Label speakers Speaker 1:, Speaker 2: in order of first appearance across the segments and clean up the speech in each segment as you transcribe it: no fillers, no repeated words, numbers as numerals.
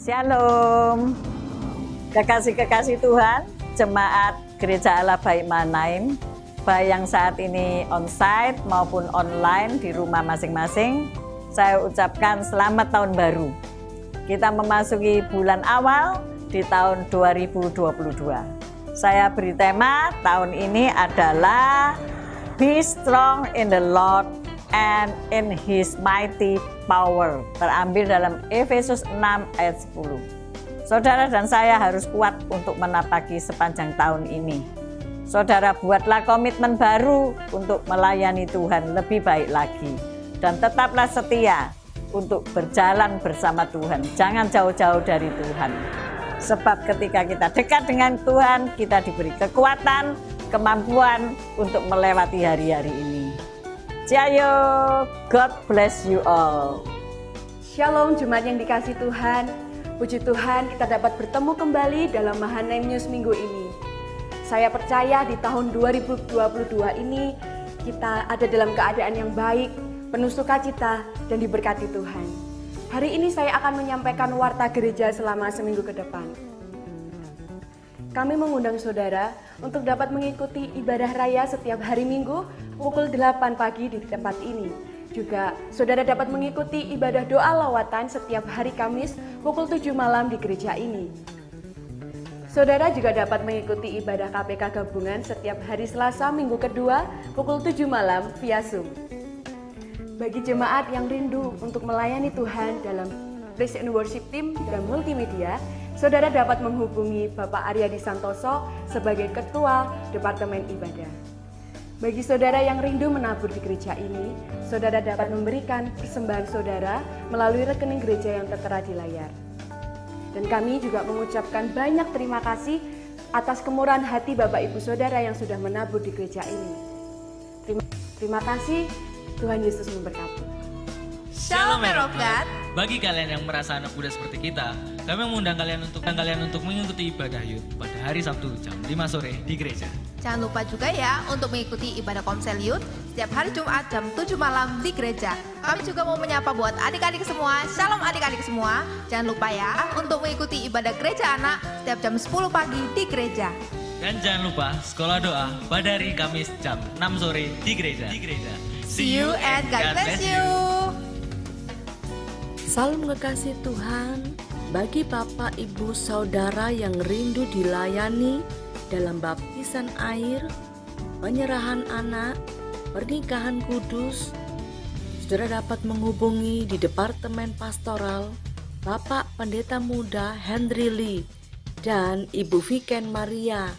Speaker 1: Shalom, kekasih-kekasih Tuhan, Jemaat Gereja Allah Baik Mahanaim, baik yang saat ini onsite maupun online di rumah masing-masing, saya ucapkan selamat tahun baru. Kita memasuki bulan awal di tahun 2022. Saya beri tema tahun ini adalah Be strong in the Lord and in His mighty power, terambil dalam Efesus 6 ayat 10. Saudara dan saya harus kuat untuk menapaki sepanjang tahun ini. Saudara, buatlah komitmen baru untuk melayani Tuhan lebih baik lagi, dan tetaplah setia untuk berjalan bersama Tuhan. Jangan jauh-jauh dari Tuhan, sebab ketika kita dekat dengan Tuhan, kita diberi kekuatan, kemampuan untuk melewati hari-hari ini. Jayo, God bless you all.
Speaker 2: Shalom Jemaat yang dikasih Tuhan. Puji Tuhan kita dapat bertemu kembali dalam Mahanaim News minggu ini. Saya percaya di tahun 2022 ini kita ada dalam keadaan yang baik, penuh sukacita dan diberkati Tuhan. Hari ini saya akan menyampaikan warta gereja selama seminggu ke depan. Kami mengundang saudara untuk dapat mengikuti ibadah raya setiap hari Minggu pukul 8 pagi di tempat ini. Juga saudara dapat mengikuti ibadah doa lawatan setiap hari Kamis pukul 7 malam di gereja ini. Saudara juga dapat mengikuti ibadah KPK gabungan setiap hari Selasa minggu kedua pukul 7 malam via Zoom. Bagi jemaat yang rindu untuk melayani Tuhan dalam Praise and Worship Team dan multimedia, saudara dapat menghubungi Bapak Aryadi Santoso sebagai Ketua Departemen Ibadah. Bagi saudara yang rindu menabur di gereja ini, saudara dapat memberikan persembahan saudara melalui rekening gereja yang tertera di layar. Dan kami juga mengucapkan banyak terima kasih atas kemurahan hati Bapak Ibu Saudara yang sudah menabur di gereja ini. Terima kasih, Tuhan Yesus memberkati.
Speaker 3: Shalom Merokat. Bagi kalian yang merasa anak muda seperti kita, kami mengundang kalian untuk mengikuti ibadah Youth pada hari Sabtu jam 5 sore di gereja.
Speaker 4: Jangan lupa juga ya untuk mengikuti ibadah Komsel Youth setiap hari Jumat jam 7 malam di gereja. Kami juga mau menyapa buat adik-adik semua. Shalom adik-adik semua. Jangan lupa ya untuk mengikuti ibadah gereja anak setiap jam 10 pagi di gereja.
Speaker 3: Dan jangan lupa sekolah doa pada hari Kamis jam 6 sore di gereja.
Speaker 4: See you and God bless you.
Speaker 5: Salam kekasih Tuhan bagi Bapak, Ibu, Saudara yang rindu dilayani dalam baptisan air, penyerahan anak, pernikahan kudus. Saudara dapat menghubungi di Departemen Pastoral Bapak Pendeta Muda Henry Lee dan Ibu Viken Maria.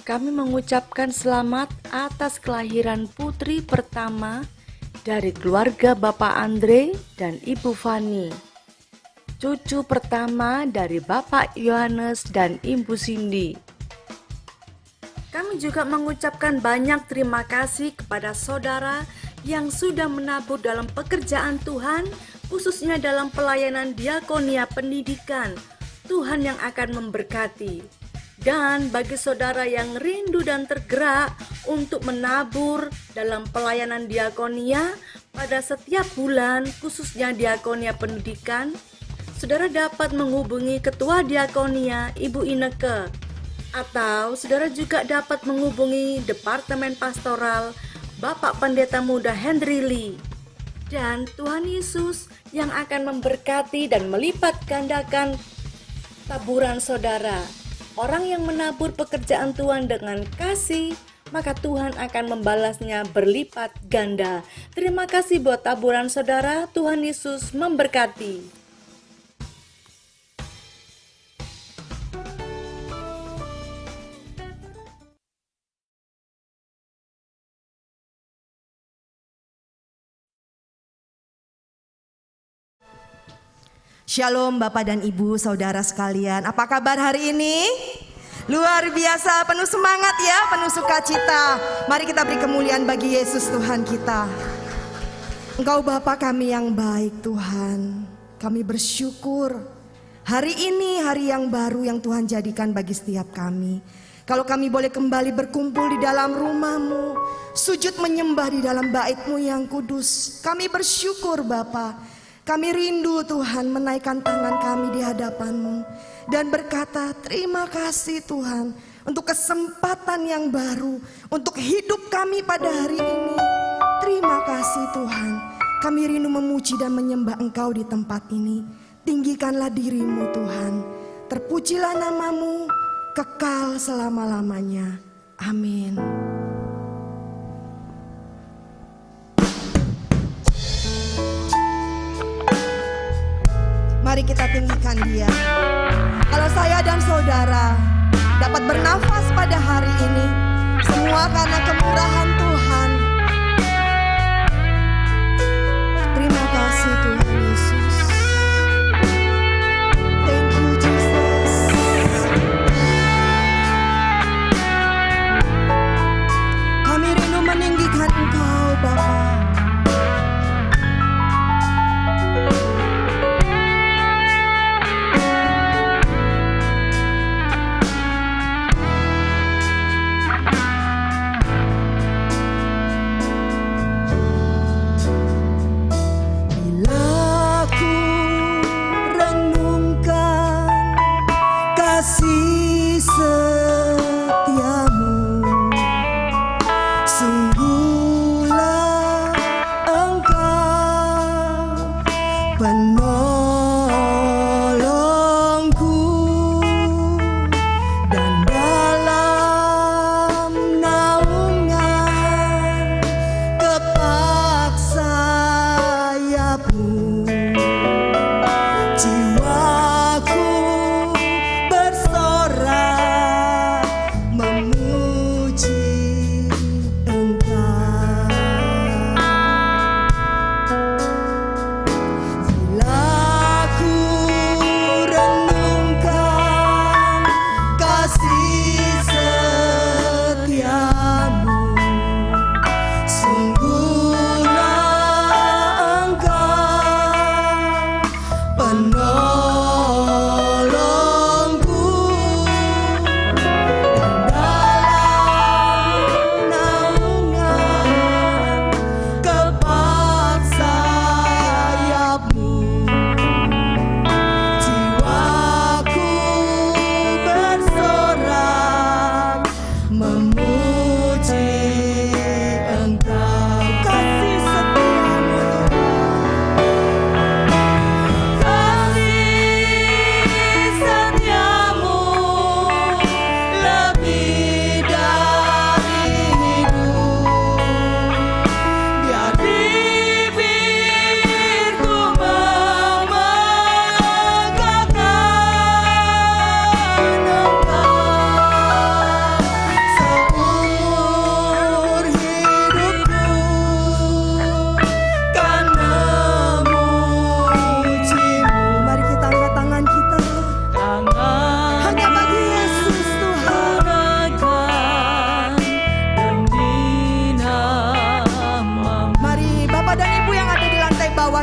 Speaker 5: Kami mengucapkan selamat atas kelahiran putri pertama dari keluarga Bapak Andre dan Ibu Fani, cucu pertama dari Bapak Yohanes dan Ibu Cindy. Kami juga mengucapkan banyak terima kasih kepada saudara yang sudah menabur dalam pekerjaan Tuhan, khususnya dalam pelayanan diakonia pendidikan. Tuhan yang akan memberkati. Dan bagi saudara yang rindu dan tergerak untuk menabur dalam pelayanan diakonia pada setiap bulan, khususnya diakonia pendidikan, saudara dapat menghubungi Ketua Diakonia Ibu Ineke, atau saudara juga dapat menghubungi Departemen Pastoral Bapak Pendeta Muda Henry Lee. Dan Tuhan Yesus yang akan memberkati dan melipat gandakan taburan saudara. Orang yang menabur pekerjaan Tuhan dengan kasih, maka Tuhan akan membalasnya berlipat ganda. Terima kasih buat taburan saudara. Tuhan Yesus memberkati.
Speaker 6: Shalom Bapak dan Ibu, Saudara sekalian. Apa kabar hari ini? Luar biasa, penuh semangat ya, penuh sukacita. Mari kita beri kemuliaan bagi Yesus Tuhan kita. Engkau Bapa kami yang baik Tuhan. Kami bersyukur hari ini hari yang baru yang Tuhan jadikan bagi setiap kami. Kalau kami boleh kembali berkumpul di dalam rumah-Mu, sujud menyembah di dalam bait-Mu yang kudus. Kami bersyukur Bapa. Kami rindu Tuhan menaikkan tangan kami di hadapan-Mu dan berkata terima kasih Tuhan untuk kesempatan yang baru untuk hidup kami pada hari ini. Terima kasih Tuhan. Kami rindu memuji dan menyembah Engkau di tempat ini. Tinggikanlah diri-Mu Tuhan. Terpujilah nama-Mu kekal selama-lamanya. Amin. Mari kita tinggikan Dia. Kalau saya dan saudara dapat bernafas pada hari ini, semua karena kemurahan Tuhan. Terima kasih Tuhan Yesus. Thank you Jesus. Kami rindu meninggikan Engkau Bapa. Kasih setiamu, sungguhlah Engkau penolongku, dan dalam naungan kepak sayapmu jiwaku memuji Engkau. Bila ku renungkan kasih setiamu, sungguhlah Engkau penolongku,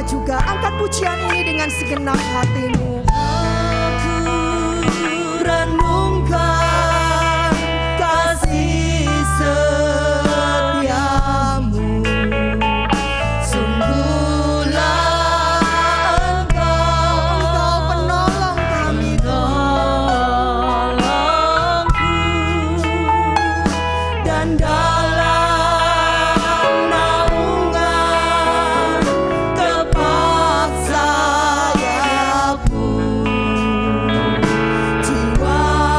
Speaker 6: juga angkat pujian ini dengan segenap hatimu. Aku renungkan kasih setiamu, sungguhlah Engkau penolong kami, tolongku, dan jiwa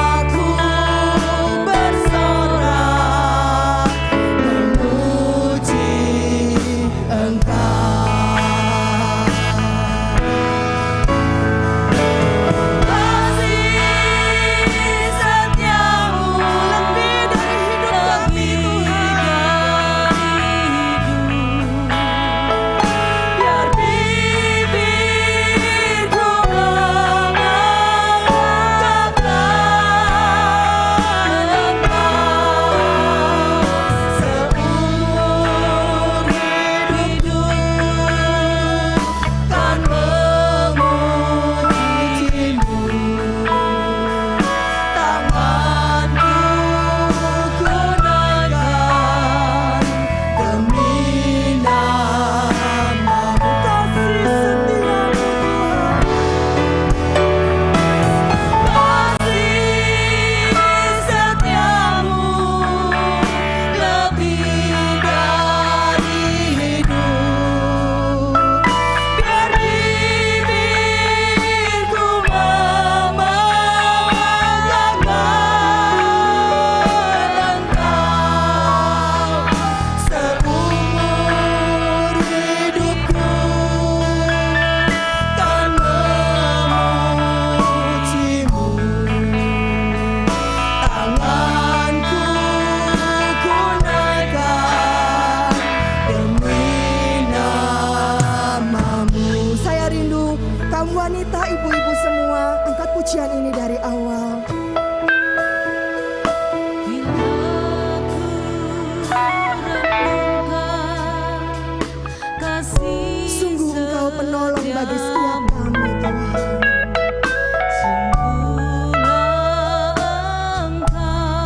Speaker 6: bagi setiap kami Tuhan.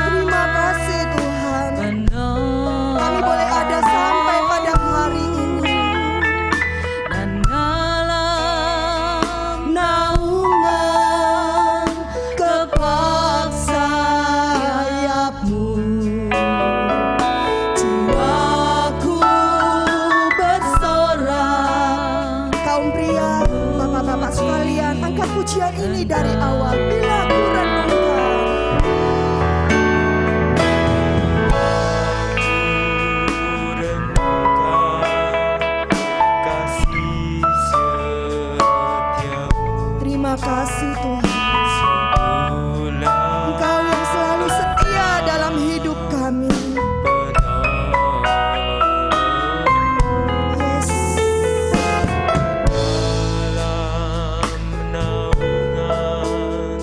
Speaker 6: Terima kasih Tuhan, kami boleh ada sampai pada hari ini. Naungan kepak sayap-Mu, jiwaku bersorak. Kaum pria, bapak-bapak sekalian, angkat pujian ini dari awal. Bila ku renungkan,
Speaker 7: kasih setiamu,
Speaker 6: terima kasih Tuhan.
Speaker 7: bulan
Speaker 6: Engkau yang selalu setia dalam hidup kami. Yes.
Speaker 7: dalam naungan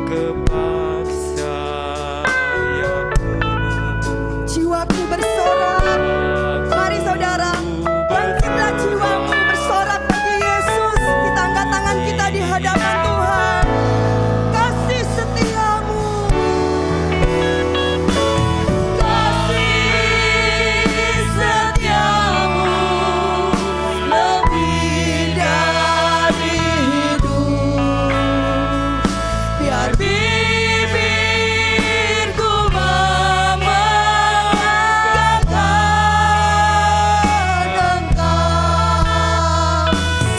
Speaker 7: kepak sayap-Mu,
Speaker 6: Jiwaku bersorak. Mari saudara, bangkitlah jiwamu bersorak bagi Yesus. Kita angkat tangan kita di hadapan Tuhan. Kasih setiamu, kasih setiamu lebih dari hidup. Biar bibirku membanggakan Engkau.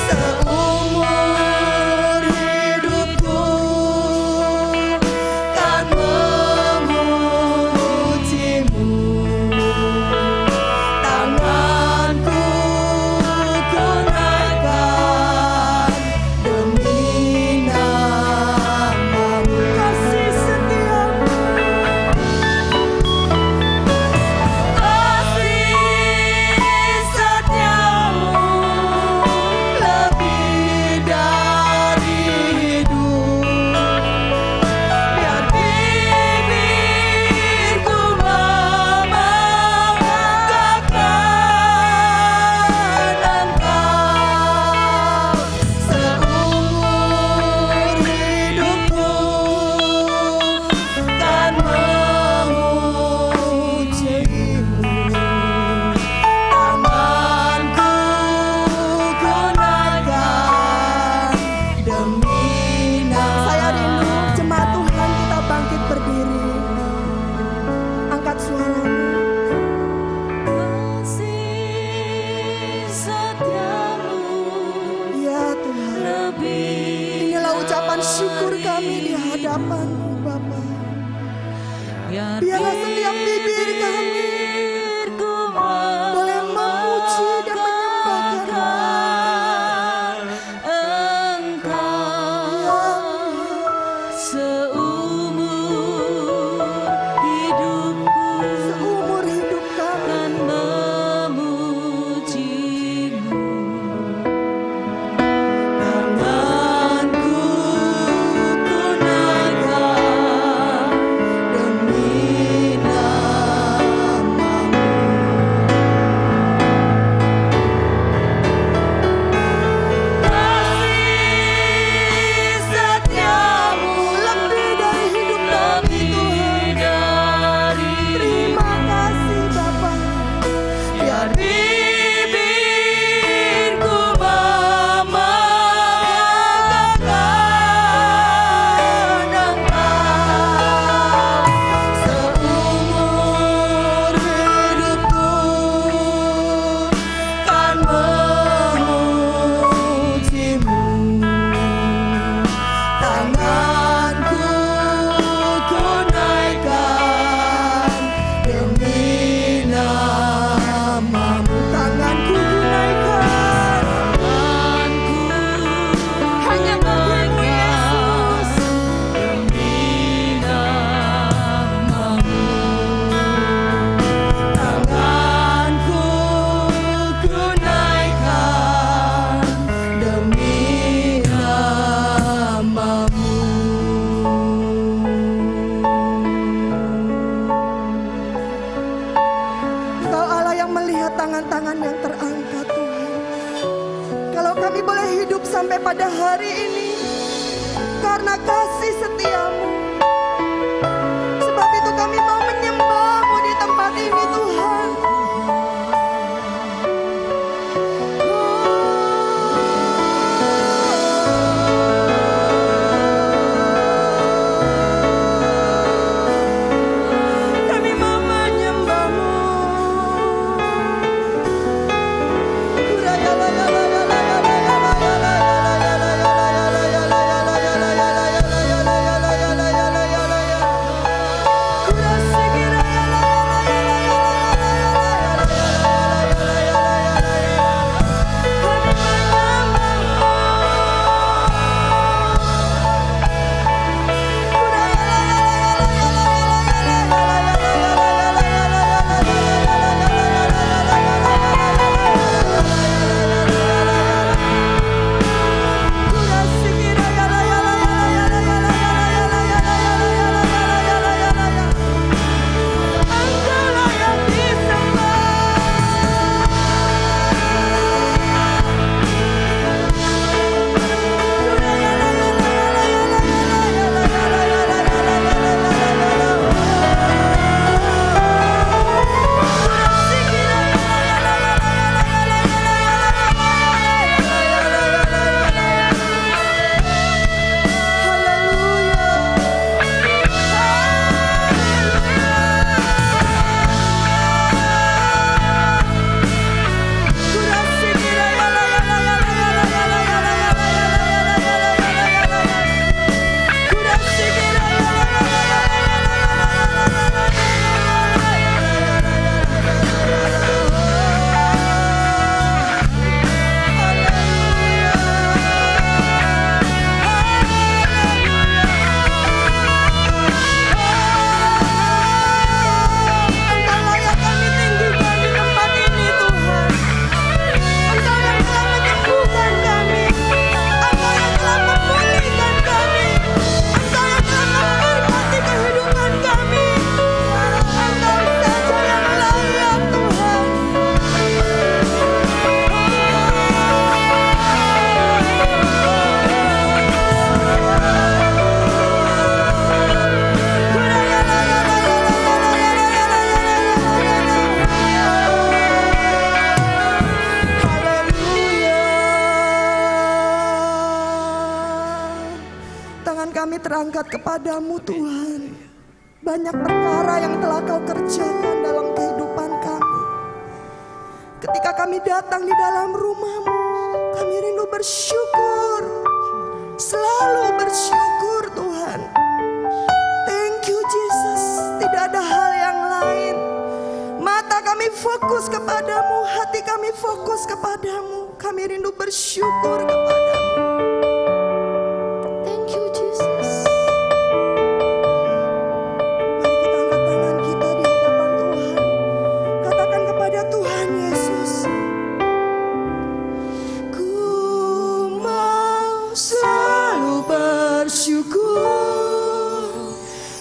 Speaker 6: Seumur hidupku kan memujimu. Tanganku ku naikkan demi nama-Mu. Kasih setiamu, kasih setiamu lebih dari hidup. Biar bibirku membanggakan Engkau. Seumur hidupku kan memujimu. Tanganku ku naikkan demi nama. Saya rindu jemaat Tuhan kita bangkit berdiri. Angkat suaramu. Kasih setiamu, ya Tuhan. Inilah ucapan syukur kami di hadapan-Mu Bapa. Biarlah setiap bibir kami boleh memuji dan menyembahkan Engkau. Seumur hidup kami tanganku ku naikkan demi nama-Mu. Kasih setiamu lebih dari hidup kami Tuhan. Terima kasih Bapa. Biar bibirku membanggakan Engkau. Seumur hidupku kan memujimu. Tanganku ku naikkan demi nama-Mu. Tanganku ku naikkan, hanya bagimu Yesus. Demi nama-Mu. Tanganku ku naikkan demi nama-Mu. Engkau Allah yang melihat tangan-tangan yang terangkat Tuhan. Kalau Engkau kami boleh hidup sampai pada hari ini karena kasih setiamu. Sebab itu kami mau menyembah-Mu di tempat ini Tuhan. Kami mau menyembah-Mu. Kami terangkat kepadamu Tuhan. Banyak perkara yang telah Kau kerjakan dalam kehidupan kami. Ketika kami datang di dalam rumah-Mu, kami rindu bersyukur, selalu bersyukur Tuhan. Thank you Jesus. Tidak ada hal yang lain. Mata kami fokus kepadamu, hati kami fokus kepadamu. Kami rindu bersyukur kepadamu.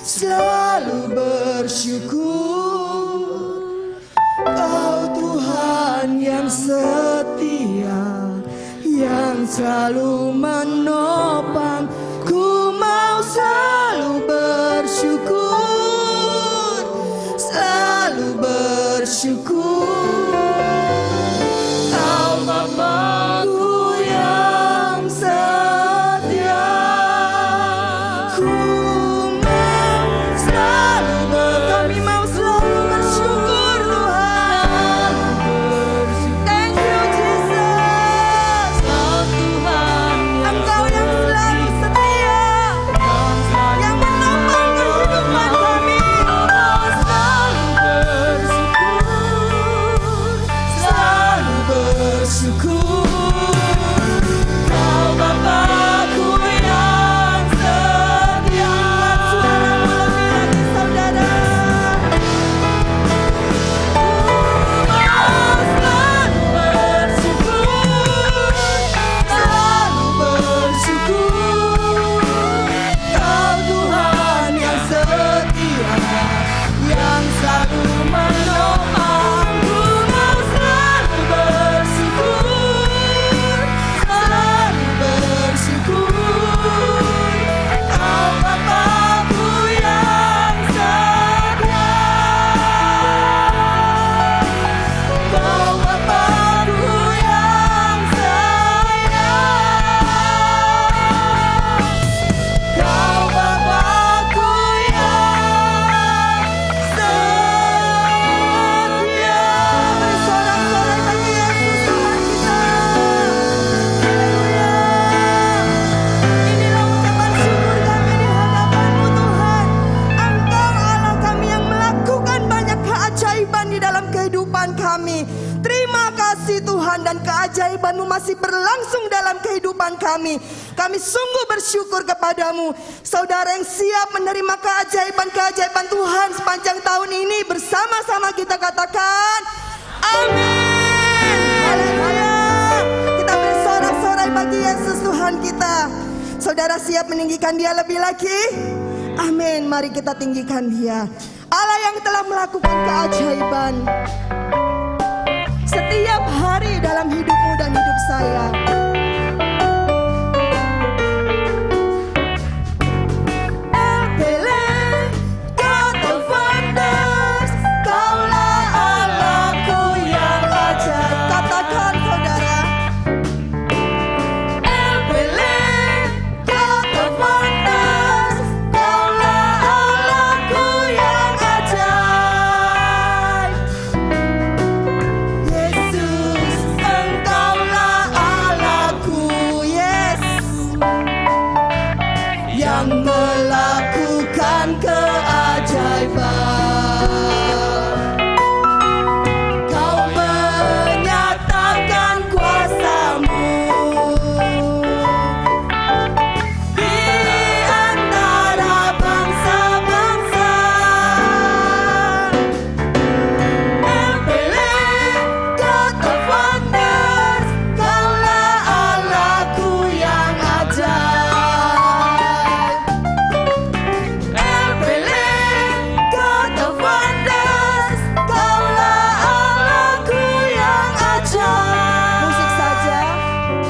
Speaker 6: Selalu bersyukur, Kau Tuhan yang setia, yang selalu menopang. Ku mau selalu bersyukur, selalu bersyukur. Kau Bapa-Ku yang setia. Kami mau selalu bersyukur Tuhan. Thank you Jesus. Engkau yang Terima kasih Tuhan, dan keajaiban-Mu masih berlangsung dalam kehidupan kami. Kami sungguh bersyukur kepadamu. Saudara yang siap menerima keajaiban-keajaiban Tuhan sepanjang tahun ini, bersama-sama kita katakan amin. Haleluya. Kita bersorak-sorai bagi Yesus Tuhan kita. Saudara siap meninggikan Dia lebih lagi? Amin. Mari kita tinggikan Dia, Allah yang telah melakukan keajaiban setiap hari dalam hidupmu dan hidup saya. El Pele, God of wonders, Kaulah Allahku yang ajaib. Katakan saudara. El Pele, God of wonders, Kaulah Allahku yang ajaib. Yesus, Engkaulah Allahku, yes, yang melakukan keajaiban. Kau menyatakan kuasa-Mu di antara bangsa-bangsa. El Pele, God of wonders, Kaulah Allahku yang ajaib. El Pele, God of wonders, Kaulah Allahku yang ajaib. Musik saja.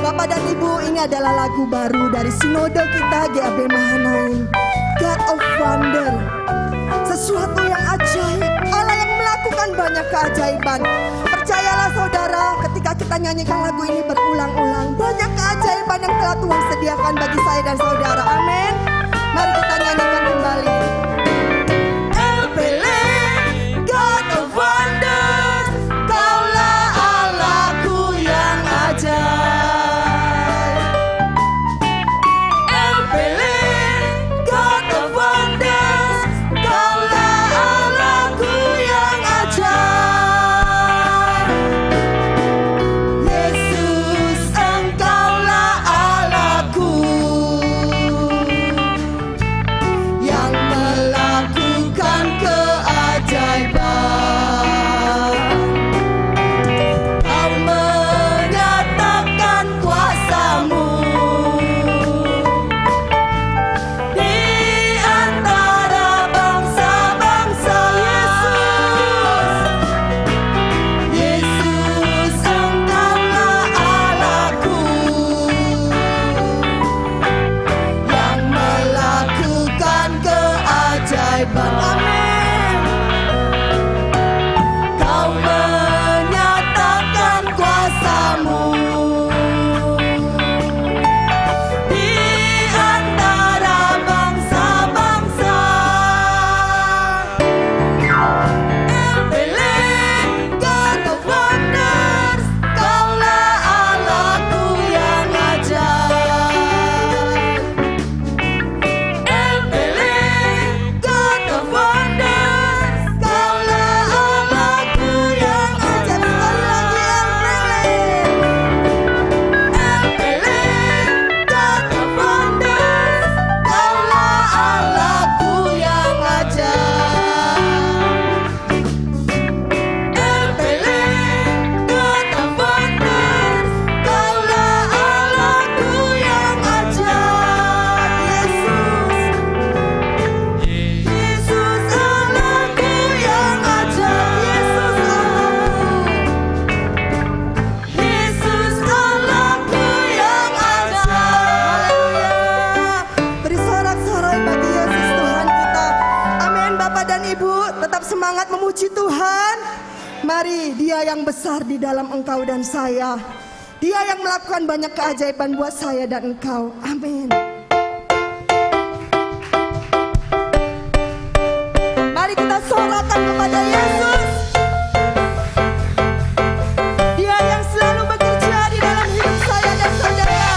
Speaker 6: Bapak dan Ibu, ini adalah lagu baru dari sinode kita GAB Mahanaim. God of wonder, sesuatu yang ajaib, Allah yang melakukan banyak keajaiban. Percayalah saudara, ketika kita nyanyikan lagu ini berulang-ulang, banyak keajaiban yang telah Tuhan sediakan bagi saya dan saudara. Amin. Mari kita nyanyikan kembali. El Pele, God of wonders, Kaulah Allahku yang ajaib. El Pele, God of wonders, Kaulah Allahku yang ajaib. Yesus, Engkaulah Allahku yang melakukan keajaiban. Kau menyatakan kuasa-Mu di antara bangsa-bangsa. Yesus, Engkaulah Allahku yang melakukan keajaiban. Amin. Kau menyatakan kuasa-Mu di antara bangsa-bangsa. El Pele, God of wonders, Kaulah Allahku yang ajaib. El Pele, God of wonders, Kaulah Allahku yang ajaib. Sekali lagi, El Pele, God of wonders, Kaulah Allahku yang ajaib. El Pele, God of wonders, Kaulah Allahku yang ajaib. Yesus, Allahku yang ajaib. Yesus, Allahku yang ajaib. Haleluya. Beri sorak-sorai bagi Yesus Tuhan kita. Amin. Bapak dan Ibu, tetap semangat memuji Tuhan. Mari, Dia yang besar di dalam engkau dan saya. Dia yang melakukan banyak keajaiban buat saya dan engkau. Amin. Mari kita sorakan kepada Yesus. Dia yang selalu bekerja di dalam hidup saya dan saudara.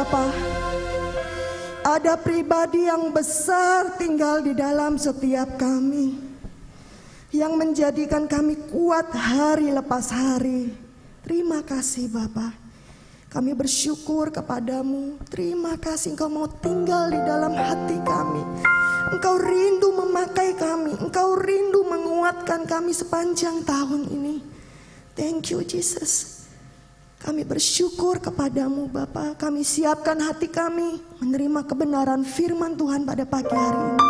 Speaker 6: Bapa, ada pribadi yang besar tinggal di dalam setiap kami, yang menjadikan kami kuat hari lepas hari. Terima kasih Bapa. Kami bersyukur kepadamu. Terima kasih Engkau mau tinggal di dalam hati kami. Engkau rindu memakai kami. Engkau rindu menguatkan kami sepanjang tahun ini. Thank you Jesus. Kami bersyukur kepadamu Bapa. Kami siapkan hati kami menerima kebenaran firman Tuhan pada pagi hari ini.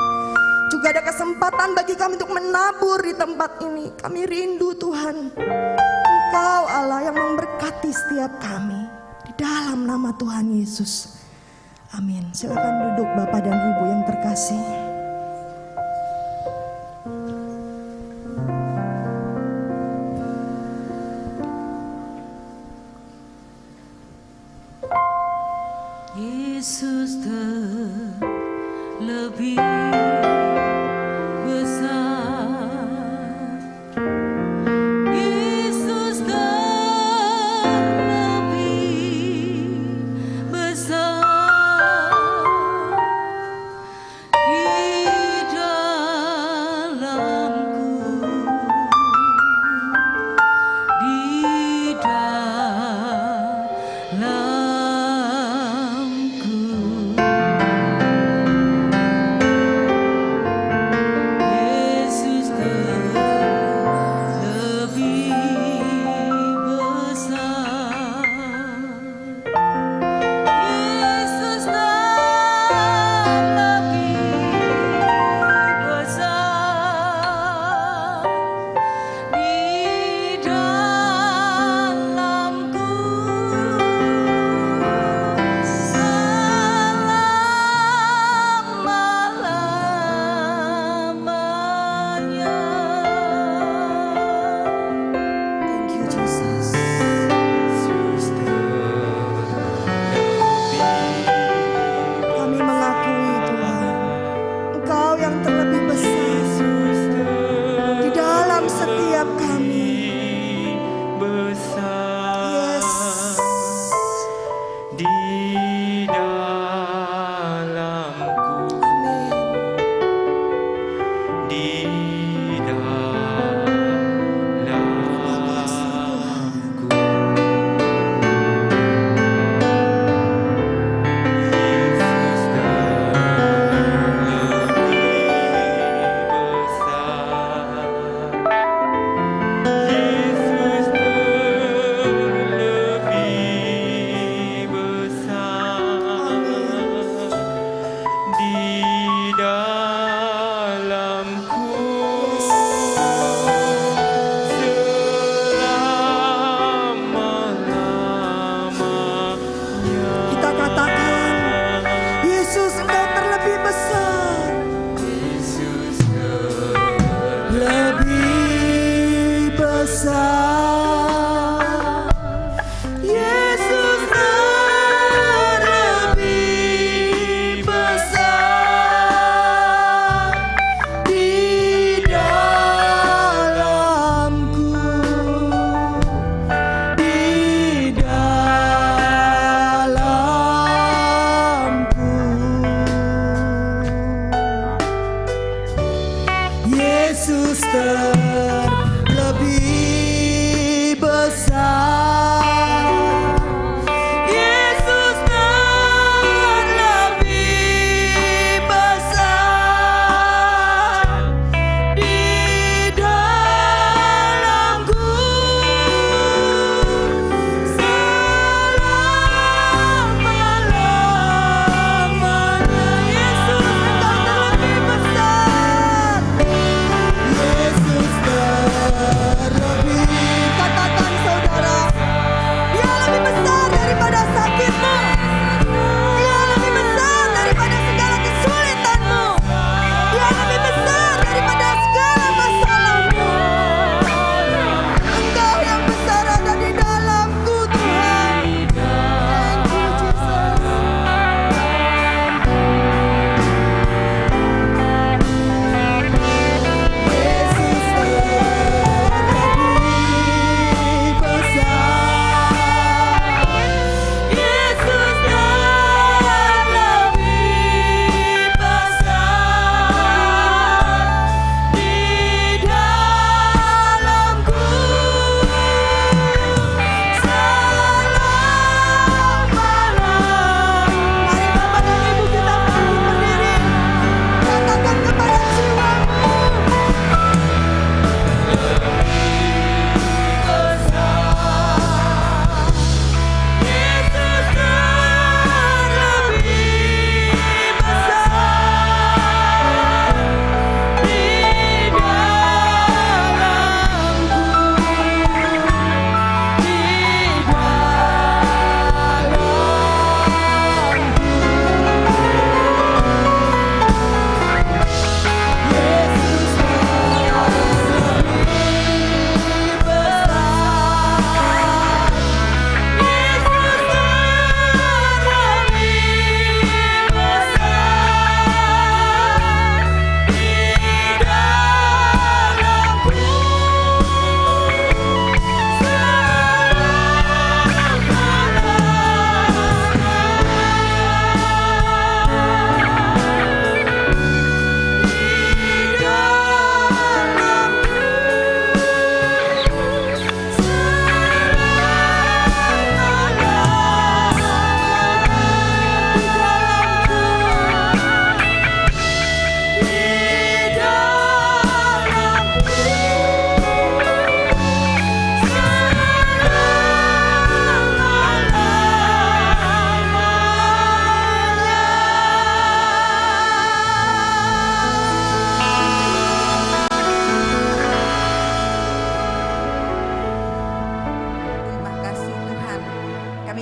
Speaker 6: Juga ada kesempatan bagi kami untuk menabur di tempat ini. Kami rindu Tuhan. Engkau Allah yang memberkati setiap kami. Di dalam nama Tuhan Yesus. Amin. Silakan duduk Bapak dan Ibu yang terkasih.
Speaker 8: Yesus terlebih besar, Yesus terlebih besar di dalamku, di dalam.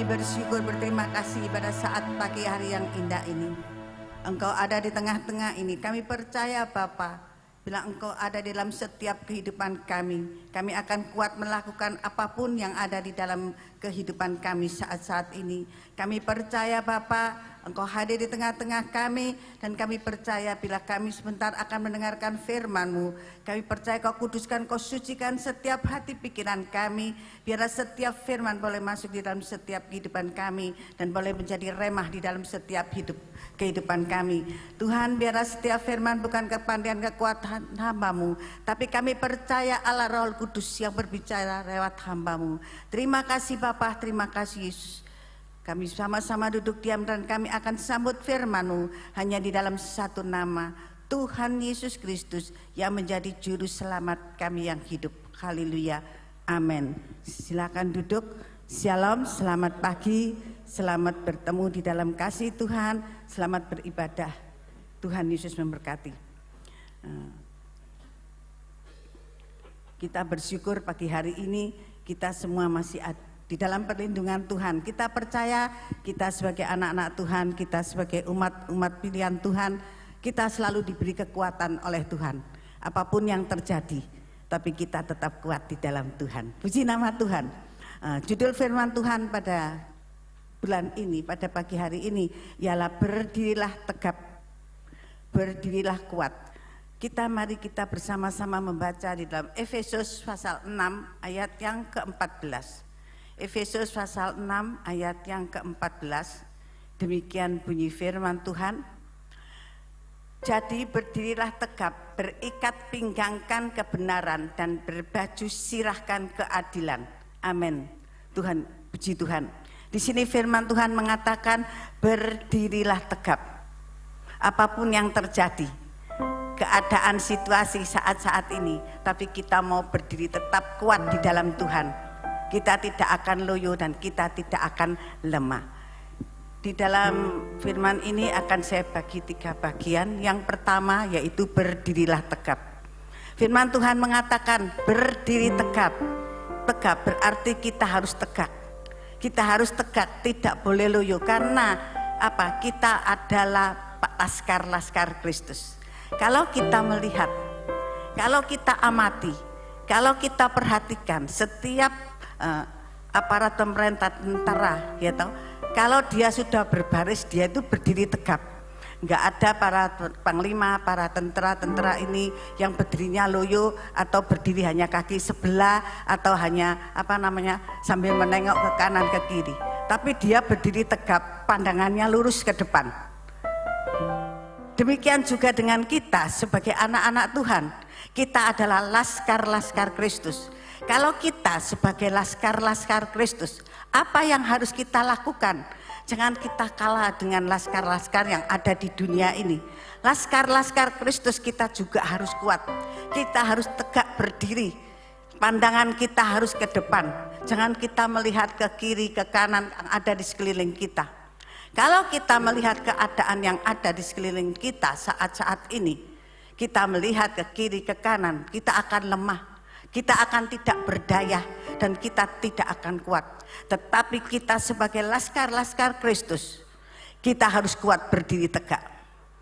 Speaker 9: Kami bersyukur, berterima kasih pada saat pagi hari yang indah ini. Engkau ada di tengah-tengah ini. Kami percaya Bapa, bila Engkau ada di dalam setiap kehidupan kami akan kuat melakukan apapun yang ada di dalam kehidupan kami saat-saat ini. Kami percaya Bapa, Engkau hadir di tengah-tengah kami, dan kami percaya bila kami sebentar akan mendengarkan firman-Mu, kami percaya Kau kuduskan, Kau sucikan setiap hati pikiran kami, biarlah setiap firman boleh masuk di dalam setiap kehidupan kami dan boleh menjadi remah di dalam setiap kehidupan kami. Tuhan, biarlah setiap firman bukan kepandaian kekuatan hamba-Mu, tapi kami percaya Allah Roh Kudus yang berbicara lewat hamba-Mu. Terima kasih Bapa, terima kasih Yesus. Kami sama-sama duduk diam dan kami akan sambut firman-Mu hanya di dalam satu nama, Tuhan Yesus Kristus yang menjadi juru selamat kami yang hidup. Haleluya, amin. Silakan duduk. Shalom, selamat pagi, selamat bertemu di dalam kasih Tuhan, selamat beribadah. Tuhan Yesus memberkati. Kita bersyukur pagi hari ini kita semua masih ada di dalam perlindungan Tuhan. Kita percaya kita sebagai anak-anak Tuhan, kita sebagai umat pilihan Tuhan, kita selalu diberi kekuatan oleh Tuhan. Apapun yang terjadi, tapi kita tetap kuat di dalam Tuhan. Puji nama Tuhan. Judul firman Tuhan pada bulan ini, pada pagi hari ini ialah berdirilah tegap, berdirilah kuat. Mari kita bersama-sama membaca di dalam Efesus pasal 6 ayat yang ke-14. Efesus pasal 6 ayat yang ke-14, demikian bunyi firman Tuhan. Jadi berdirilah tegap, berikat pinggangkan kebenaran dan berbaju sirahkan keadilan. Amin. Tuhan, puji Tuhan. Di sini firman Tuhan mengatakan berdirilah tegap. Apapun yang terjadi, keadaan situasi saat-saat ini, tapi kita mau berdiri tetap kuat di dalam Tuhan. Kita tidak akan loyo dan kita tidak akan lemah. Di dalam firman ini akan saya bagi 3 bagian. Yang pertama yaitu berdirilah tegap. Firman Tuhan mengatakan berdiri tegap. Tegap berarti kita harus tegak. Kita harus tegak, tidak boleh loyo. Karena apa? Kita adalah laskar-laskar Kristus. Kalau kita melihat, kalau kita amati, kalau kita perhatikan setiap aparat pemerintah, tentara, ya tahu, kalau dia sudah berbaris, dia itu berdiri tegap. Enggak ada para panglima, para tentara ini yang berdirinya loyo atau berdiri hanya kaki sebelah atau hanya sambil menengok ke kanan ke kiri. Tapi dia berdiri tegap, pandangannya lurus ke depan. Demikian juga dengan kita sebagai anak-anak Tuhan. Kita adalah laskar-laskar Kristus. Kalau kita sebagai laskar-laskar Kristus, apa yang harus kita lakukan? Jangan kita kalah dengan laskar-laskar yang ada di dunia ini. Laskar-laskar Kristus kita juga harus kuat. Kita harus tegak berdiri. Pandangan kita harus ke depan. Jangan kita melihat ke kiri, ke kanan yang ada di sekeliling kita. Kalau kita melihat keadaan yang ada di sekeliling kita saat-saat ini, kita melihat ke kiri, ke kanan, kita akan lemah. Kita akan tidak berdaya dan kita tidak akan kuat. Tetapi kita sebagai laskar-laskar Kristus, kita harus kuat berdiri tegak.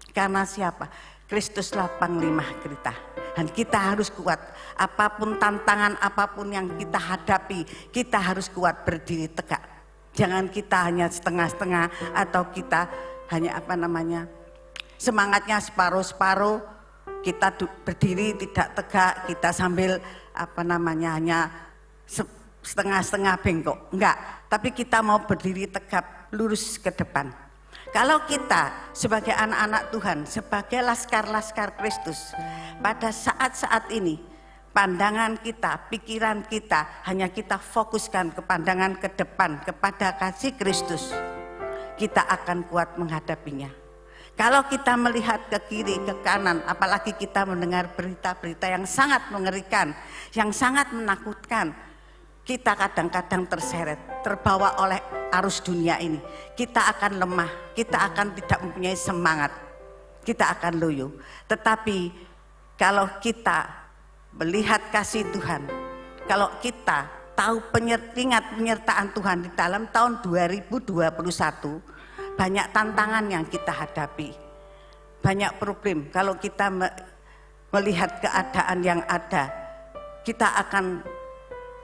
Speaker 9: Karena siapa? Kristuslah panglima kita. Dan kita harus kuat. Apapun tantangan, apapun yang kita hadapi, kita harus kuat berdiri tegak. Jangan kita hanya setengah-setengah atau kita hanya semangatnya separuh-separuh. Kita berdiri tidak tegak, kita sambil hanya setengah-setengah bengkok. Enggak, tapi kita mau berdiri tegap, lurus ke depan. Kalau kita sebagai anak-anak Tuhan, sebagai laskar-laskar Kristus, pada saat-saat ini pandangan kita, pikiran kita hanya kita fokuskan ke pandangan ke depan, kepada kasih Kristus, kita akan kuat menghadapinya. Kalau kita melihat ke kiri, ke kanan, apalagi kita mendengar berita-berita yang sangat mengerikan, yang sangat menakutkan, kita kadang-kadang terseret, terbawa oleh arus dunia ini. Kita akan lemah, kita akan tidak mempunyai semangat, kita akan loyo. Tetapi kalau kita melihat kasih Tuhan, kalau kita tahu ingat penyertaan Tuhan di dalam tahun 2021, banyak tantangan yang kita hadapi, banyak problem. Kalau kita melihat keadaan yang ada, kita akan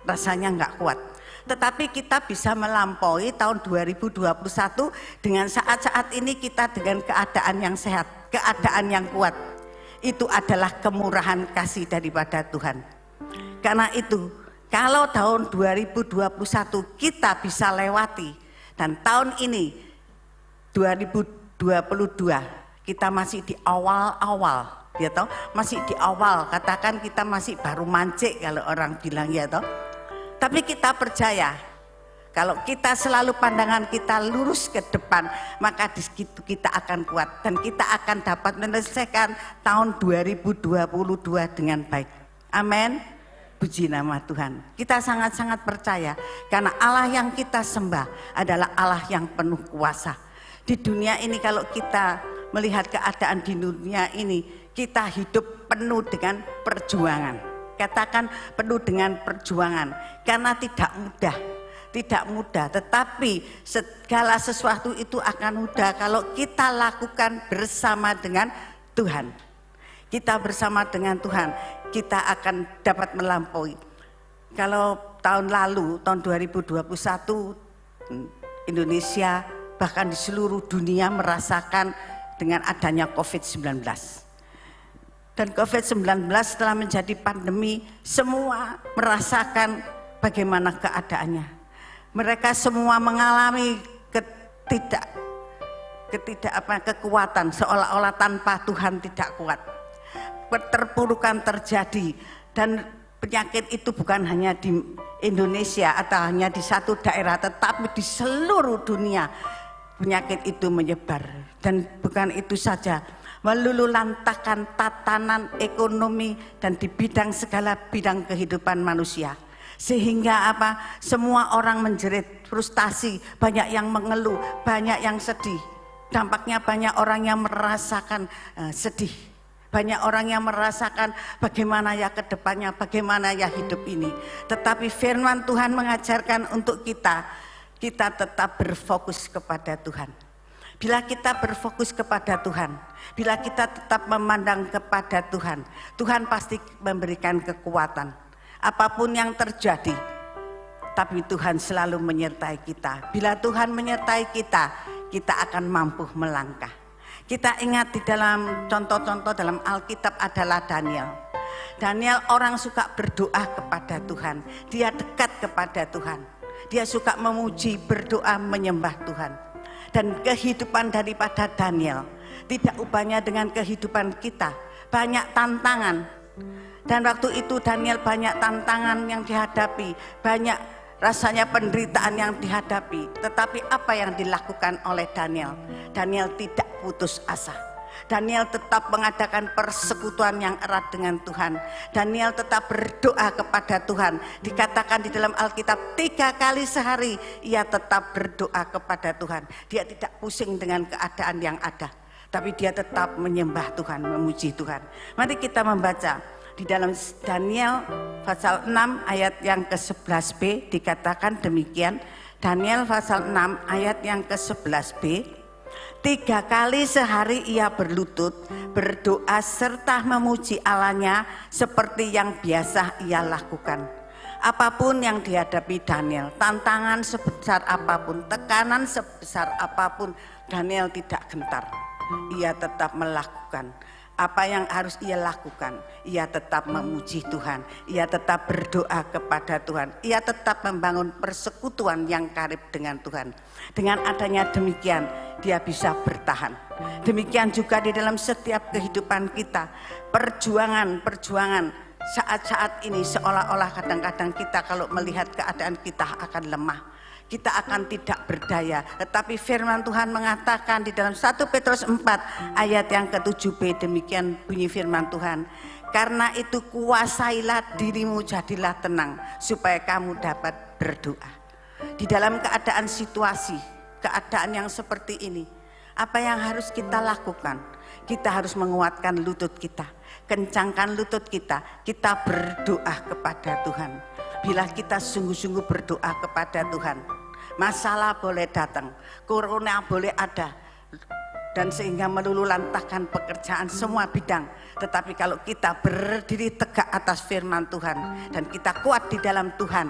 Speaker 9: rasanya nggak kuat. Tetapi kita bisa melampaui tahun 2021 dengan saat-saat ini kita dengan keadaan yang sehat, keadaan yang kuat. Itu adalah kemurahan kasih daripada Tuhan. Karena itu, kalau tahun 2021 kita bisa lewati, dan tahun ini 2022 kita masih di awal-awal, ya toh, masih di awal. Katakan kita masih baru mancik kalau orang bilang, ya toh. Tapi kita percaya kalau kita selalu pandangan kita lurus ke depan, maka di situ kita akan kuat dan kita akan dapat menyelesaikan tahun 2022 dengan baik. Amin. Puji nama Tuhan. Kita sangat-sangat percaya karena Allah yang kita sembah adalah Allah yang penuh kuasa. Di dunia ini kalau kita melihat keadaan di dunia ini, kita hidup penuh dengan perjuangan. Katakan penuh dengan perjuangan karena tidak mudah, tetapi segala sesuatu itu akan mudah kalau kita lakukan bersama dengan Tuhan. Kita bersama dengan Tuhan, kita akan dapat melampaui. Kalau tahun lalu, tahun 2021, Indonesia bahkan di seluruh dunia merasakan dengan adanya COVID-19. Dan COVID-19 setelah menjadi pandemi, semua merasakan bagaimana keadaannya. Mereka semua mengalami kekuatan, seolah-olah tanpa Tuhan tidak kuat. Keterpurukan terjadi, dan penyakit itu bukan hanya di Indonesia atau hanya di satu daerah, tetapi di seluruh dunia penyakit itu menyebar. Dan bukan itu saja, meluluhlantahkan tatanan ekonomi dan di bidang segala bidang kehidupan manusia. Sehingga apa? Semua orang menjerit, frustasi, banyak yang mengeluh, banyak yang sedih. Dampaknya banyak orang yang merasakan sedih. Banyak orang yang merasakan bagaimana ya ke depannya, bagaimana ya hidup ini. Tetapi firman Tuhan mengajarkan untuk kita tetap berfokus kepada Tuhan. Bila kita berfokus kepada Tuhan, bila kita tetap memandang kepada Tuhan, Tuhan pasti memberikan kekuatan. Apapun yang terjadi, tapi Tuhan selalu menyertai kita. Bila Tuhan menyertai kita, kita akan mampu melangkah. Kita ingat di dalam contoh-contoh dalam Alkitab adalah Daniel. Daniel orang suka berdoa kepada Tuhan. Dia dekat kepada Tuhan. Dia suka memuji, berdoa, menyembah Tuhan. Dan kehidupan daripada Daniel tidak ubahnya dengan kehidupan kita. Banyak tantangan. Dan waktu itu Daniel banyak tantangan yang dihadapi, banyak rasanya penderitaan yang dihadapi. Tetapi apa yang dilakukan oleh Daniel? Daniel tidak putus asa. Daniel tetap mengadakan persekutuan yang erat dengan Tuhan. Daniel tetap berdoa kepada Tuhan. Dikatakan di dalam Alkitab 3 kali sehari ia tetap berdoa kepada Tuhan. Dia tidak pusing dengan keadaan yang ada, tapi dia tetap menyembah Tuhan, memuji Tuhan. Mari kita membaca di dalam Daniel pasal 6 ayat yang ke-11b, dikatakan demikian. Daniel pasal 6 ayat yang ke-11b. 3 kali sehari ia berlutut, berdoa serta memuji Allahnya seperti yang biasa ia lakukan. Apapun yang dihadapi Daniel, tantangan sebesar apapun, tekanan sebesar apapun, Daniel tidak gentar. Ia tetap melakukan apa yang harus ia lakukan. Ia tetap memuji Tuhan, ia tetap berdoa kepada Tuhan, ia tetap membangun persekutuan yang karib dengan Tuhan. Dengan adanya demikian, dia bisa bertahan. Demikian juga di dalam setiap kehidupan kita, perjuangan saat-saat ini seolah-olah kadang-kadang kita kalau melihat keadaan kita akan lemah, kita akan tidak berdaya. Tetapi firman Tuhan mengatakan di dalam 1 Petrus 4 ayat yang ke-7b, demikian bunyi firman Tuhan. Karena itu kuasailah dirimu, jadilah tenang supaya kamu dapat berdoa. Di dalam keadaan situasi, keadaan yang seperti ini, apa yang harus kita lakukan? Kita harus menguatkan lutut kita, kencangkan lutut kita, kita berdoa kepada Tuhan. bila kita sungguh-sungguh berdoa kepada Tuhan. Masalah boleh datang, corona boleh ada, dan sehingga meluluhlantahkan pekerjaan semua bidang. Tetapi kalau kita berdiri tegak atas firman Tuhan dan kita kuat di dalam Tuhan,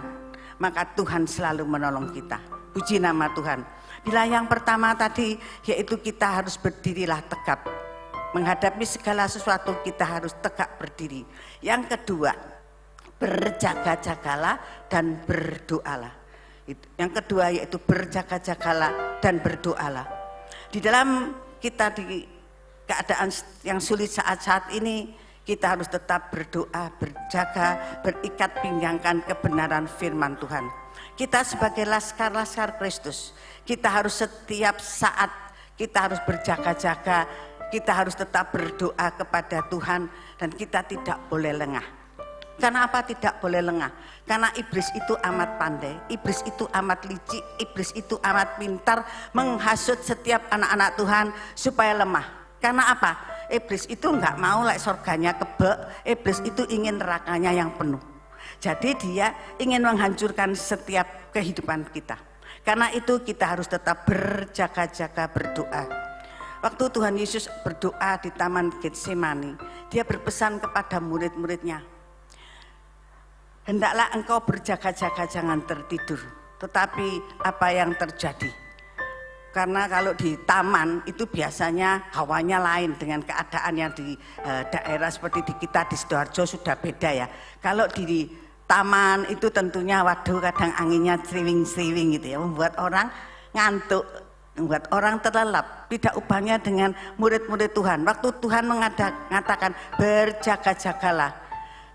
Speaker 9: maka Tuhan selalu menolong kita. Puji nama Tuhan. Bila yang pertama tadi yaitu kita harus berdirilah tegap. Menghadapi segala sesuatu kita harus tegak berdiri. Yang kedua, berjaga-jagalah dan berdoalah. Yang kedua yaitu berjaga-jagalah dan berdoalah. Di dalam kita di keadaan yang sulit saat-saat ini, kita harus tetap berdoa, berjaga, berikat pinggangkan kebenaran firman Tuhan. Kita sebagai laskar-laskar Kristus, kita harus setiap saat kita harus berjaga-jaga, kita harus tetap berdoa kepada Tuhan dan kita tidak boleh lengah. Karena apa tidak boleh lengah? Karena iblis itu amat pandai, iblis itu amat licik, iblis itu amat pintar menghasut setiap anak-anak Tuhan supaya lemah. Karena apa? Iblis itu enggak mau surganya kebek, iblis itu ingin nerakanya yang penuh. Jadi dia ingin menghancurkan setiap kehidupan kita. Karena itu kita harus tetap berjaga-jaga berdoa. Waktu Tuhan Yesus berdoa di Taman Getsemani, dia berpesan kepada murid-muridnya, hendaklah engkau berjaga-jaga, jangan tertidur. Tetapi apa yang terjadi? Karena kalau di taman itu biasanya hawanya lain dengan keadaan yang di daerah seperti di kita di Sidoarjo sudah beda ya. Kalau di taman itu tentunya waduh kadang anginnya sriwing-sriwing gitu ya, membuat orang ngantuk, membuat orang terlelap. Tidak ubahnya dengan murid-murid Tuhan. Waktu Tuhan mengatakan berjaga-jagalah,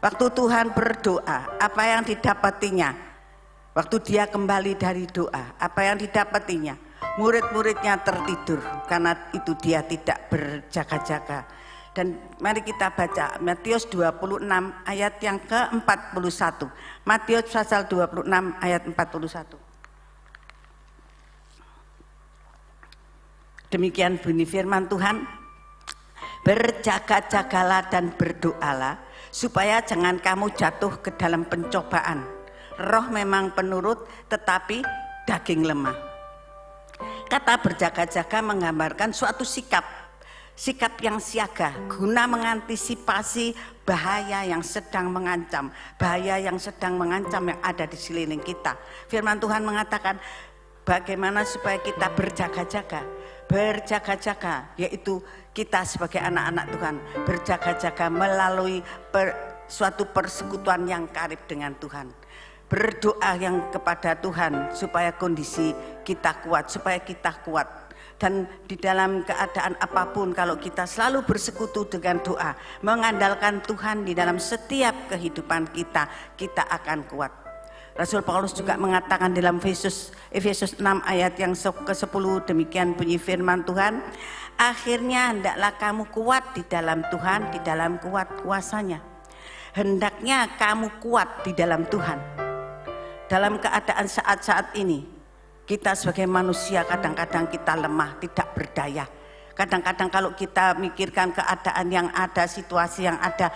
Speaker 9: waktu Tuhan berdoa, apa yang didapatinya? Waktu dia kembali dari doa, apa yang didapatinya? Murid-muridnya tertidur karena itu dia tidak berjaga-jaga. Dan mari kita baca Matius 26 ayat yang ke-41. Matius pasal 26 ayat 41. Demikian bunyi firman Tuhan, berjaga-jagalah dan berdoalah supaya jangan kamu jatuh ke dalam pencobaan. Roh memang penurut tetapi daging lemah. Kata berjaga-jaga menggambarkan suatu sikap yang siaga guna mengantisipasi bahaya yang sedang mengancam, yang ada di sekeliling kita. Firman Tuhan mengatakan bagaimana supaya kita berjaga-jaga, yaitu kita sebagai anak-anak Tuhan berjaga-jaga melalui suatu persekutuan yang karib dengan Tuhan. Berdoa yang kepada Tuhan supaya kondisi kita kuat, dan di dalam keadaan apapun kalau kita selalu bersekutu dengan doa, mengandalkan Tuhan di dalam setiap kehidupan kita akan kuat. Rasul Paulus juga mengatakan dalam Efesus 6 ayat yang ke-10, demikian bunyi firman Tuhan, akhirnya hendaklah kamu kuat di dalam Tuhan, di dalam kuat kuasanya. Hendaknya kamu kuat di dalam Tuhan. Dalam keadaan saat-saat ini, kita sebagai manusia kadang-kadang kita lemah, tidak berdaya. Kadang-kadang kalau kita mikirkan keadaan yang ada, situasi yang ada,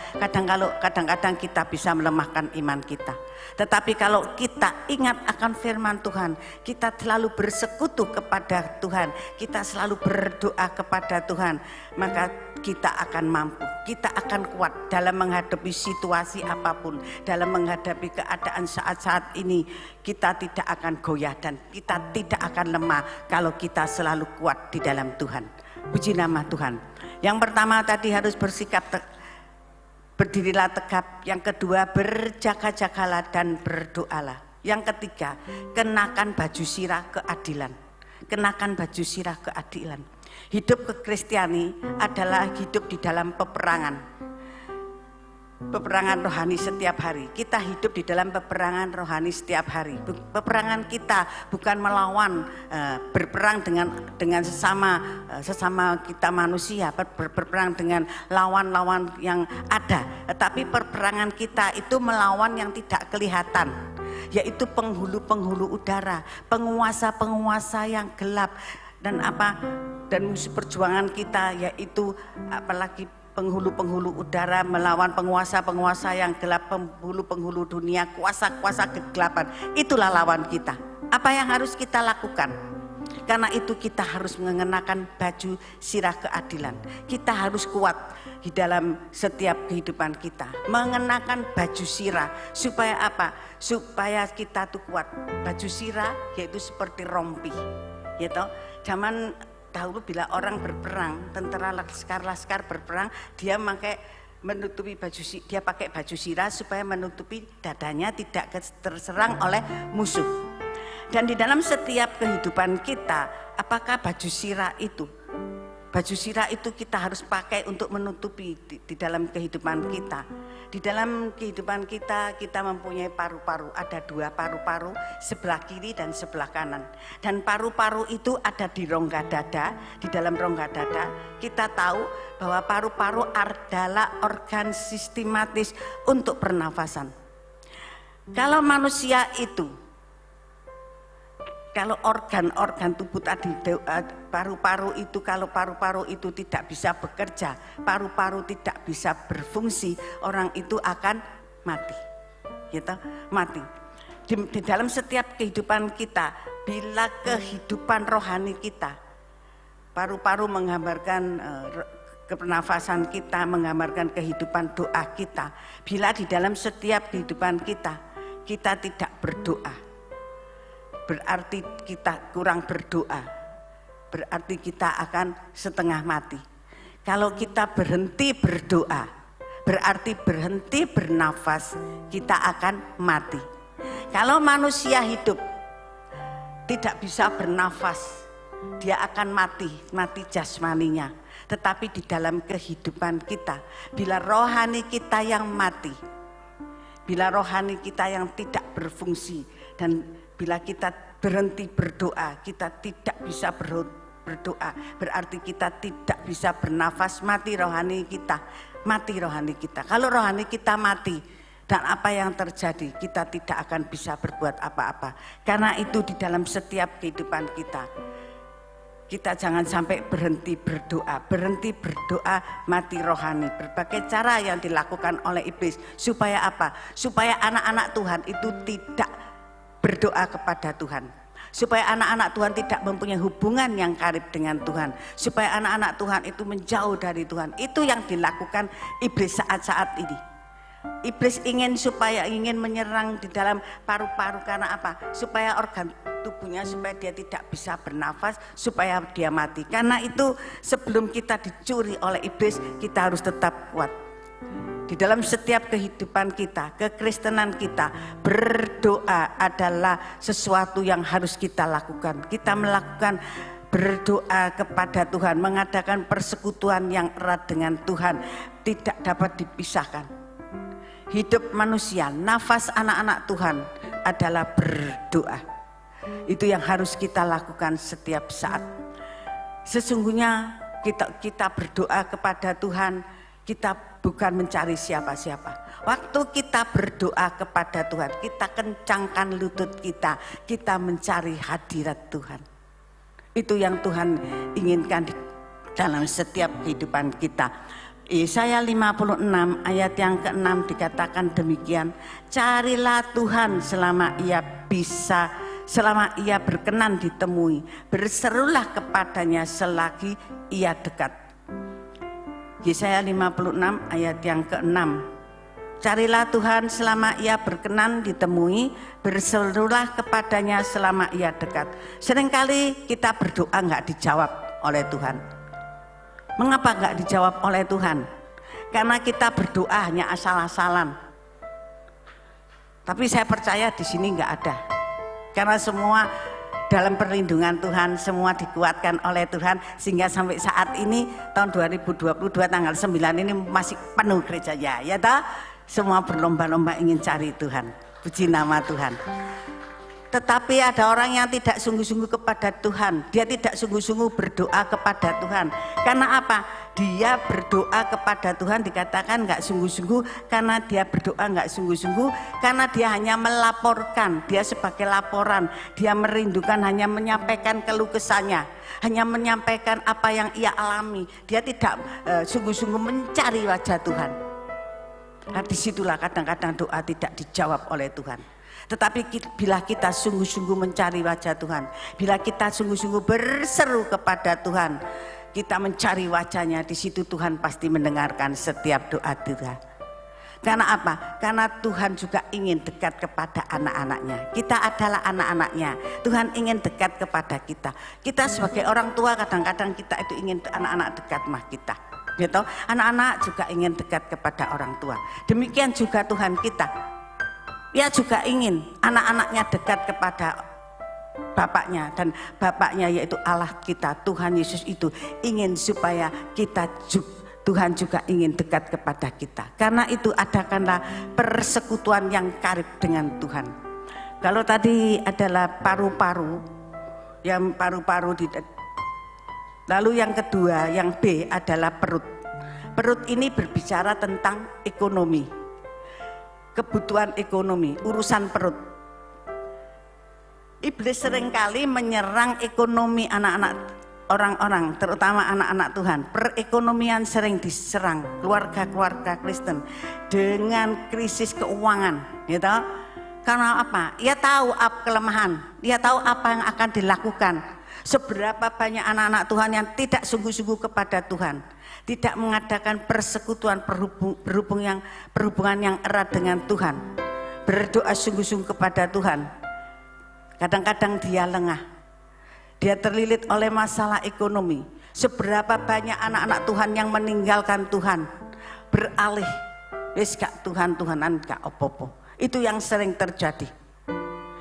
Speaker 9: kadang-kadang kita bisa melemahkan iman kita. Tetapi kalau kita ingat akan firman Tuhan, kita selalu bersekutu kepada Tuhan, kita selalu berdoa kepada Tuhan, maka kita akan mampu, kita akan kuat dalam menghadapi situasi apapun, dalam menghadapi keadaan saat-saat ini. Kita tidak akan goyah dan kita tidak akan lemah kalau kita selalu kuat di dalam Tuhan. Puji nama Tuhan. Yang pertama tadi harus bersikap berdirilah tegap. Yang kedua berjaga-jagalah dan berdoalah. Yang ketiga kenakan baju sirah keadilan. Kenakan baju sirah keadilan. Hidup kekristiani adalah hidup di dalam peperangan rohani setiap hari. Kita hidup di dalam peperangan rohani setiap hari. Peperangan kita bukan melawan, berperang dengan sesama kita manusia, berperang dengan lawan-lawan yang ada. Tetapi peperangan kita itu melawan yang tidak kelihatan, yaitu penghulu-penghulu udara, penguasa-penguasa yang gelap. Dan musuh perjuangan kita yaitu apalagi penghulu-penghulu udara, melawan penguasa-penguasa yang gelap, penghulu-penghulu dunia, kuasa-kuasa kegelapan. Itulah lawan kita. Apa yang harus kita lakukan? Karena itu kita harus mengenakan baju sirah keadilan. Kita harus kuat di dalam setiap kehidupan kita. Mengenakan baju sirah supaya apa? Supaya kita tuh kuat. Baju sirah yaitu seperti rompi. Ya toh? Zaman dahulu bila orang berperang, tentara laskar berperang, dia menutupi dia pakai baju sirah supaya menutupi dadanya tidak terserang oleh musuh. Dan di dalam setiap kehidupan kita, apakah baju sirah itu? Baju sirah itu kita harus pakai untuk menutupi di dalam kehidupan kita. Di dalam kehidupan kita, kita mempunyai paru-paru. Ada 2 paru-paru, sebelah kiri dan sebelah kanan. Dan paru-paru itu ada di rongga dada. Di dalam rongga dada, kita tahu bahwa paru-paru adalah organ sistematis untuk pernafasan. Kalau manusia itu, kalau organ-organ tubuh tadi, paru-paru itu, kalau paru-paru itu tidak bisa bekerja, paru-paru tidak bisa berfungsi, orang itu akan mati, gitu, mati. Di dalam setiap kehidupan kita, bila kehidupan rohani kita, paru-paru menggambarkan pernafasan kita, menggambarkan kehidupan doa kita. Bila di dalam setiap kehidupan kita tidak berdoa, berarti kita kurang berdoa, berarti kita akan setengah mati. Kalau kita berhenti berdoa, berarti berhenti bernafas, kita akan mati. Kalau manusia hidup tidak bisa bernafas, dia akan mati jasmaninya. Tetapi di dalam kehidupan kita, bila rohani kita yang mati, bila rohani kita yang tidak berfungsi, dan bila kita berhenti berdoa, kita tidak bisa berdoa, berarti kita tidak bisa bernafas, mati rohani kita. Kalau rohani kita mati, dan apa yang terjadi, kita tidak akan bisa berbuat apa-apa. Karena itu di dalam setiap kehidupan kita jangan sampai berhenti berdoa, mati rohani. Berbagai cara yang dilakukan oleh iblis, supaya apa? Supaya anak-anak Tuhan itu tidak berdoa kepada Tuhan, supaya anak-anak Tuhan tidak mempunyai hubungan yang karib dengan Tuhan, supaya anak-anak Tuhan itu menjauh dari Tuhan. Itu yang dilakukan iblis saat-saat ini. Iblis ingin menyerang di dalam paru-paru. Karena apa? Supaya organ tubuhnya, supaya dia tidak bisa bernafas, supaya dia mati. Karena itu sebelum kita dicuri oleh iblis, kita harus tetap kuat. Di dalam setiap kehidupan kita, kekristenan kita, berdoa adalah sesuatu yang harus kita lakukan. Kita melakukan berdoa kepada Tuhan, mengadakan persekutuan yang erat dengan Tuhan, tidak dapat dipisahkan. Hidup manusia, nafas anak-anak Tuhan adalah berdoa. Itu yang harus kita lakukan setiap saat. Sesungguhnya kita berdoa kepada Tuhan, kita bukan mencari siapa-siapa. Waktu kita berdoa kepada Tuhan, kita kencangkan lutut kita mencari hadirat Tuhan. Itu yang Tuhan inginkan dalam setiap kehidupan kita. Yesaya 56 ayat yang ke-6 dikatakan demikian, carilah Tuhan selama ia berkenan ditemui, berserulah kepadanya selagi ia dekat. Yesaya 56 ayat yang ke-6. Carilah Tuhan selama ia berkenan ditemui, berserulah kepadanya selama ia dekat. Seringkali kita berdoa enggak dijawab oleh Tuhan. Mengapa enggak dijawab oleh Tuhan? Karena kita berdoa hanya asal-asalan. Tapi saya percaya di sini enggak ada. Karena semua dalam perlindungan Tuhan, semua dikuatkan oleh Tuhan, sehingga sampai saat ini tahun 2022 tanggal 9 ini masih penuh gereja ya toh? Semua berlomba-lomba ingin cari Tuhan. Puji nama Tuhan. Tetapi ada orang yang tidak sungguh-sungguh kepada Tuhan. Dia tidak sungguh-sungguh berdoa kepada Tuhan. Karena apa? Dia berdoa kepada Tuhan dikatakan nggak sungguh-sungguh, karena dia berdoa nggak sungguh-sungguh, karena dia hanya melaporkan, dia sebagai laporan, dia merindukan, hanya menyampaikan keluh kesahnya, hanya menyampaikan apa yang ia alami. Dia tidak sungguh-sungguh mencari wajah Tuhan. Nah, disitulah kadang-kadang doa tidak dijawab oleh Tuhan. Tetapi bila kita sungguh-sungguh mencari wajah Tuhan, bila kita sungguh-sungguh berseru kepada Tuhan, kita mencari wajahnya, di situ Tuhan pasti mendengarkan setiap doa kita. Karena apa? Karena Tuhan juga ingin dekat kepada anak-anaknya. Kita adalah anak-anaknya. Tuhan ingin dekat kepada kita. Kita sebagai orang tua kadang-kadang kita itu ingin anak-anak dekat sama kita. Gitu? Anak-anak juga ingin dekat kepada orang tua. Demikian juga Tuhan kita. Ia juga ingin anak-anaknya dekat kepada Bapaknya, dan Bapaknya yaitu Allah kita, Tuhan Yesus itu ingin supaya kita Tuhan juga ingin dekat kepada kita. Karena itu adakanlah persekutuan yang karib dengan Tuhan. Kalau tadi adalah paru-paru, yang paru-paru lalu yang kedua, yang B adalah perut. Perut ini berbicara tentang ekonomi. Kebutuhan ekonomi, urusan perut. Iblis seringkali menyerang ekonomi anak-anak orang-orang, terutama anak-anak Tuhan. Perekonomian sering diserang keluarga-keluarga Kristen dengan krisis keuangan, gitu. Karena apa? Ia tahu kelemahan, ia tahu apa yang akan dilakukan. Seberapa banyak anak-anak Tuhan yang tidak sungguh-sungguh kepada Tuhan, tidak mengadakan persekutuan perhubungan yang erat dengan Tuhan, berdoa sungguh-sungguh kepada Tuhan. Kadang-kadang dia lengah, dia terlilit oleh masalah ekonomi. Seberapa banyak anak-anak Tuhan yang meninggalkan Tuhan, beralih, wis gak Tuhan-Tuhanan gak opo-opo. Itu yang sering terjadi.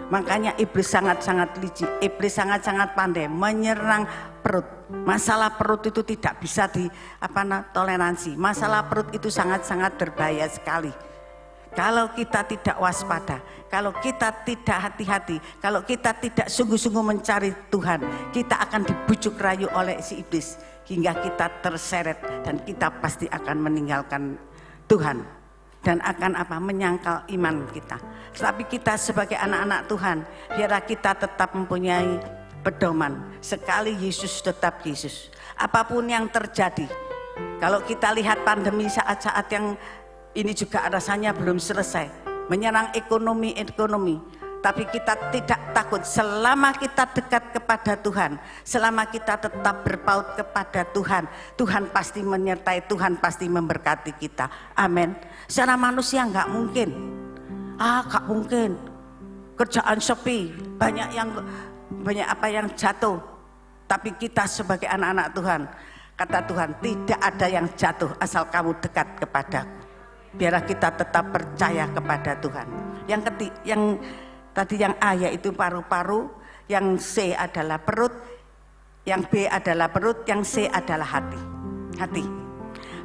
Speaker 9: Makanya iblis sangat-sangat licik, iblis sangat-sangat pandai menyerang perut. Masalah perut itu tidak bisa toleransi. Masalah perut itu sangat-sangat berbahaya sekali. Kalau kita tidak waspada, kalau kita tidak hati-hati, kalau kita tidak sungguh-sungguh mencari Tuhan, kita akan dibujuk rayu oleh si iblis hingga kita terseret dan kita pasti akan meninggalkan Tuhan dan akan menyangkal iman kita. Tetapi kita sebagai anak-anak Tuhan, biarlah kita tetap mempunyai pedoman. Sekali Yesus tetap Yesus. Apapun yang terjadi, kalau kita lihat pandemi saat-saat yang ini juga rasanya belum selesai, menyerang ekonomi, tapi kita tidak takut selama kita dekat kepada Tuhan, selama kita tetap berpaut kepada Tuhan, Tuhan pasti menyertai, Tuhan pasti memberkati kita. Amin. Secara manusia nggak mungkin, nggak mungkin. Kerjaan sepi, banyak yang jatuh. Tapi kita sebagai anak-anak Tuhan, kata Tuhan, tidak ada yang jatuh asal kamu dekat kepadaku. Biarlah kita tetap percaya kepada Tuhan. Yang tadi yang A yaitu paru-paru, yang C adalah perut, yang B adalah perut, yang C adalah hati.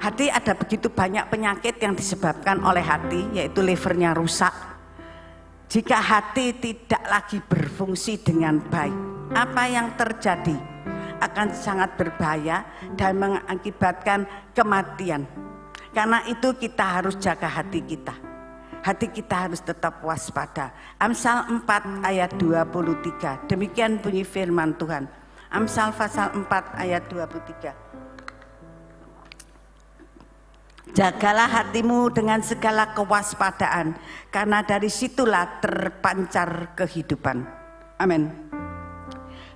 Speaker 9: Hati ada begitu banyak penyakit yang disebabkan oleh hati, yaitu livernya rusak. Jika hati tidak lagi berfungsi dengan baik, apa yang terjadi akan sangat berbahaya dan mengakibatkan kematian. Karena itu kita harus jaga hati kita. Hati kita harus tetap waspada. Amsal 4 ayat 23. Demikian bunyi firman Tuhan. Amsal pasal 4 ayat 23. Jagalah hatimu dengan segala kewaspadaan, karena dari situlah terpancar kehidupan. Amin.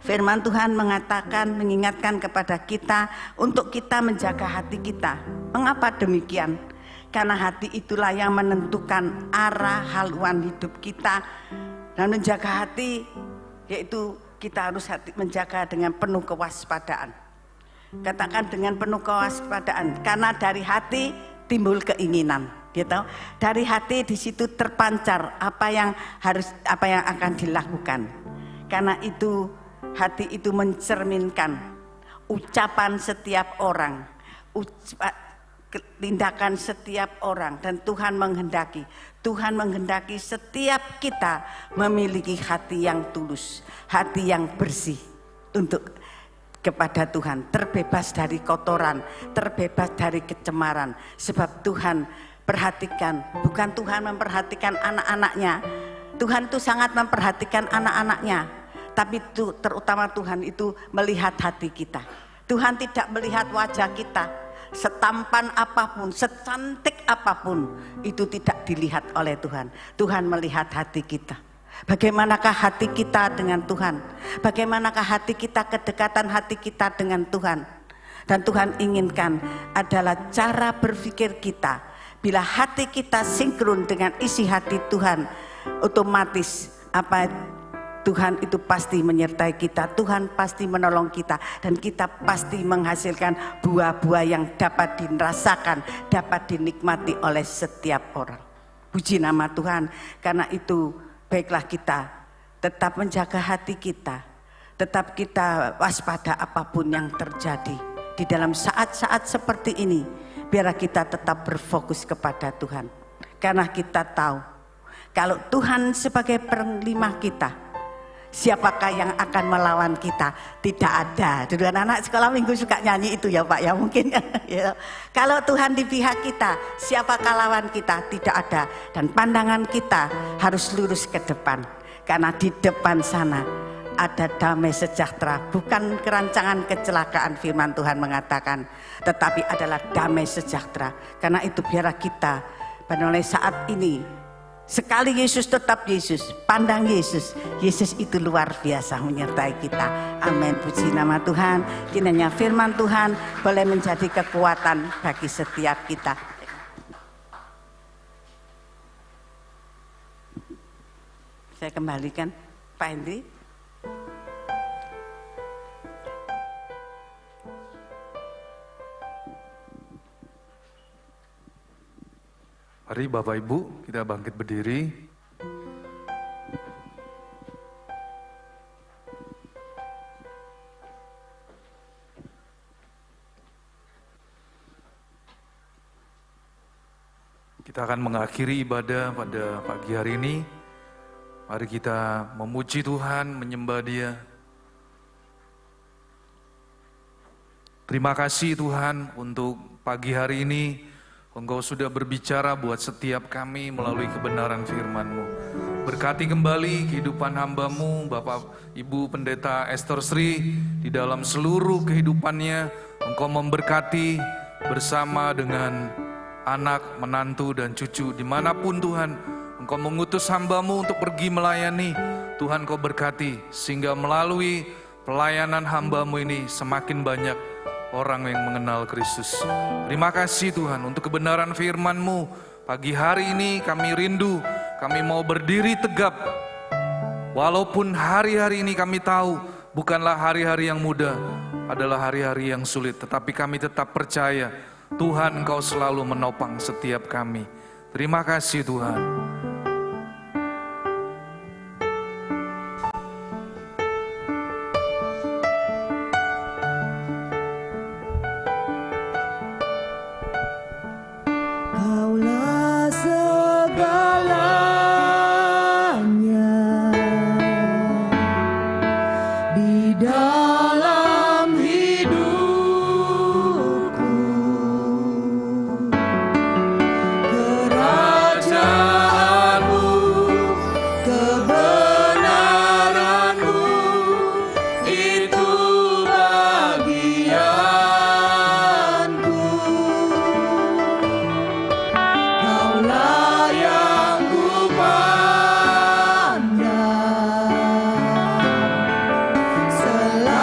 Speaker 9: Firman Tuhan mengatakan, mengingatkan kepada kita untuk kita menjaga hati kita. Mengapa demikian? Karena hati itulah yang menentukan arah haluan hidup kita. Dan menjaga hati, yaitu kita harus menjaga dengan penuh kewaspadaan. Katakan dengan penuh kewaspadaan, karena dari hati timbul keinginan. Gitu. Dari hati di situ terpancar apa yang akan dilakukan. Karena itu hati itu mencerminkan ucapan setiap orang. tindakan setiap orang, dan Tuhan menghendaki setiap kita memiliki hati yang tulus, hati yang bersih untuk kepada Tuhan, terbebas dari kotoran, terbebas dari kecemaran. Sebab Tuhan perhatikan, bukan Tuhan memperhatikan anak-anaknya, Tuhan itu sangat memperhatikan anak-anaknya, tapi terutama Tuhan itu melihat hati kita. Tuhan tidak melihat wajah kita, setampan apapun, secantik apapun, itu tidak dilihat oleh Tuhan. Tuhan melihat hati kita. Bagaimanakah hati kita dengan Tuhan? Bagaimanakah hati kita, kedekatan hati kita dengan Tuhan? Dan Tuhan inginkan adalah cara berpikir kita. Bila hati kita sinkron dengan isi hati Tuhan, otomatis Tuhan itu pasti menyertai kita, Tuhan pasti menolong kita, dan kita pasti menghasilkan buah-buah yang dapat dirasakan, dapat dinikmati oleh setiap orang. Puji nama Tuhan. Karena itu baiklah kita tetap menjaga hati kita, tetap kita waspada apapun yang terjadi di dalam saat-saat seperti ini. Biar kita tetap berfokus kepada Tuhan, karena kita tahu kalau Tuhan sebagai penglima kita, siapakah yang akan melawan kita? Tidak ada. Dulu anak-anak sekolah minggu suka nyanyi itu ya Pak ya, mungkin ya. Kalau Tuhan di pihak kita, siapakah lawan kita? Tidak ada. Dan pandangan kita harus lurus ke depan, karena di depan sana ada damai sejahtera, bukan kerancangan kecelakaan, firman Tuhan mengatakan, tetapi adalah damai sejahtera. Karena itu biarlah kita pada mulai saat ini, sekali Yesus tetap Yesus, pandang Yesus, Yesus itu luar biasa menyertai kita. Amin, puji nama Tuhan. Kiranya firman Tuhan boleh menjadi kekuatan bagi setiap kita. Saya kembalikan Pak Hendri.
Speaker 10: Mari Bapak Ibu kita bangkit berdiri. Kita akan mengakhiri ibadah pada pagi hari ini. Mari kita memuji Tuhan, menyembah Dia. Terima kasih Tuhan untuk pagi hari ini. Engkau sudah berbicara buat setiap kami melalui kebenaran firman-Mu. Berkati kembali kehidupan hamba-Mu, Bapak Ibu Pendeta Esther Sri, di dalam seluruh kehidupannya. Engkau memberkati bersama dengan anak, menantu, dan cucu. Dimanapun Tuhan, Engkau mengutus hamba-Mu untuk pergi melayani. Tuhan Kau berkati, sehingga melalui pelayanan hamba-Mu ini semakin banyak orang yang mengenal Kristus. Terima kasih Tuhan untuk kebenaran firman-Mu. Pagi hari ini kami rindu, kami mau berdiri tegap. Walaupun hari-hari ini kami tahu bukanlah hari-hari yang mudah, adalah hari-hari yang sulit. Tetapi kami tetap percaya Tuhan Engkau selalu menopang setiap kami. Terima kasih Tuhan.
Speaker 11: Selalu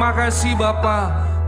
Speaker 10: Terima kasih Bapa.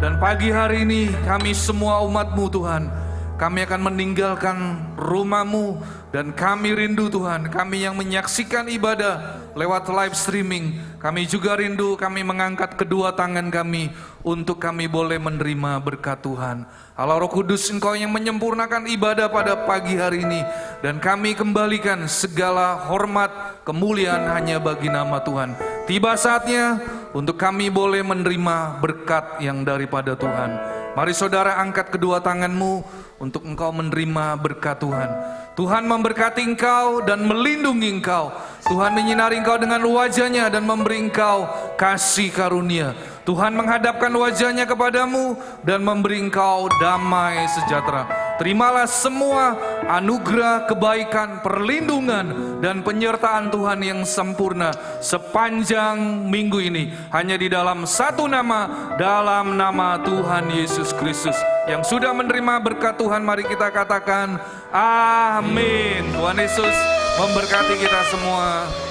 Speaker 10: Dan pagi hari ini kami semua umat-Mu Tuhan, kami akan meninggalkan rumah-Mu dan kami rindu Tuhan, kami yang menyaksikan ibadah lewat live streaming, kami juga rindu, kami mengangkat kedua tangan kami untuk kami boleh menerima berkat Tuhan. Allah Roh Kudus, Engkau yang menyempurnakan ibadah pada pagi hari ini, dan kami kembalikan segala hormat, kemuliaan hanya bagi nama Tuhan. Tiba saatnya untuk kami boleh menerima berkat yang daripada Tuhan. Mari saudara angkat kedua tanganmu untuk engkau menerima berkat Tuhan. Tuhan memberkati engkau dan melindungi engkau. Tuhan menyinari engkau dengan wajahnya dan memberi engkau kasih karunia. Tuhan menghadapkan wajahnya kepadamu dan memberi engkau damai sejahtera. Terimalah semua anugerah, kebaikan, perlindungan, dan penyertaan Tuhan yang sempurna sepanjang minggu ini. Hanya di dalam satu nama, dalam nama Tuhan Yesus Kristus. Yang sudah menerima berkat Tuhan, mari kita katakan amin. Tuhan Yesus memberkati kita semua.